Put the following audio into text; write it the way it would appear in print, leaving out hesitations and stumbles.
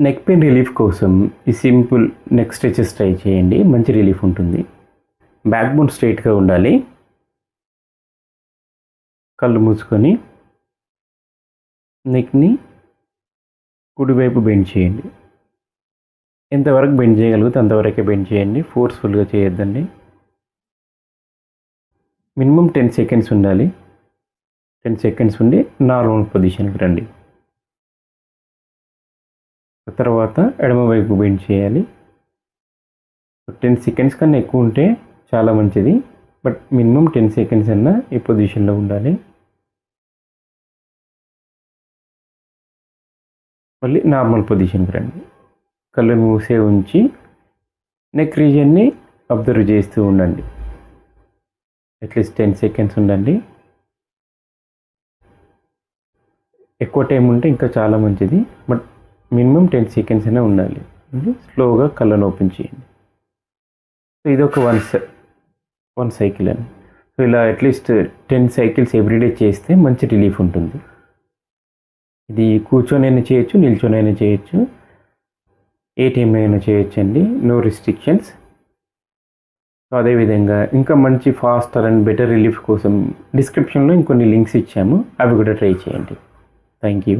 Neck pain relief కోసం ఈ simple neck stretches try చేయండి. మంచి రిలీఫ్ ఉంటుంది. బ్యాక్ బోన్ స్ట్రైట్గా ఉండాలి. కళ్ళు మూసుకొని నెక్ని కుడివైపు బెండ్ చేయండి. ఎంతవరకు బెండ్ చేయగలిగితే అంతవరకే బెండ్ చేయండి. ఫోర్స్ఫుల్గా చేయొద్దండి. మినిమం 10 సెకండ్స్ ఉండాలి. 10 సెకండ్స్ ఉండి నార్మల్ పొజిషన్కి రండి. తర్వాత ఎడమవైపు బెండ్ చేయాలి. 10 సెకండ్స్ కన్నా ఎక్కువ ఉంటే చాలా మంచిది. బట్ మినిమం 10 సెకండ్స్ అన్నా ఈ పొజిషన్లో ఉండాలి. మళ్ళీ నార్మల్ పొజిషన్కి రండి. కళ్ళు మూసే ఉంచి నెక్ రీజియన్ని అబ్జర్వ్ చేస్తూ ఉండండి. అట్లీస్ట్ 10 సెకండ్స్ ఉండండి. ఎక్కువ టైం ఉంటే ఇంకా చాలా మంచిది. బట్ మినిమం 10 సెకండ్స్ అయినా ఉండాలి. స్లోగా కళ్ళను ఓపెన్ చేయండి. సో ఇదొక వన్ సైకిల్ అని. సో ఇలా అట్లీస్ట్ 10 సైకిల్స్ ఎవ్రీడే చేస్తే మంచి రిలీఫ్ ఉంటుంది. ఇది కూర్చొనైనా చేయొచ్చు, నిల్చొనైనా చేయొచ్చు, ఏ టైం అయినా చేయొచ్చండి. No restrictions. సో అదేవిధంగా ఇంకా మంచి ఫాస్టర్ అండ్ బెటర్ రిలీఫ్ కోసం డిస్క్రిప్షన్లో ఇంకొన్ని లింక్స్ ఇచ్చాము. అవి కూడా ట్రై చేయండి. Thank you.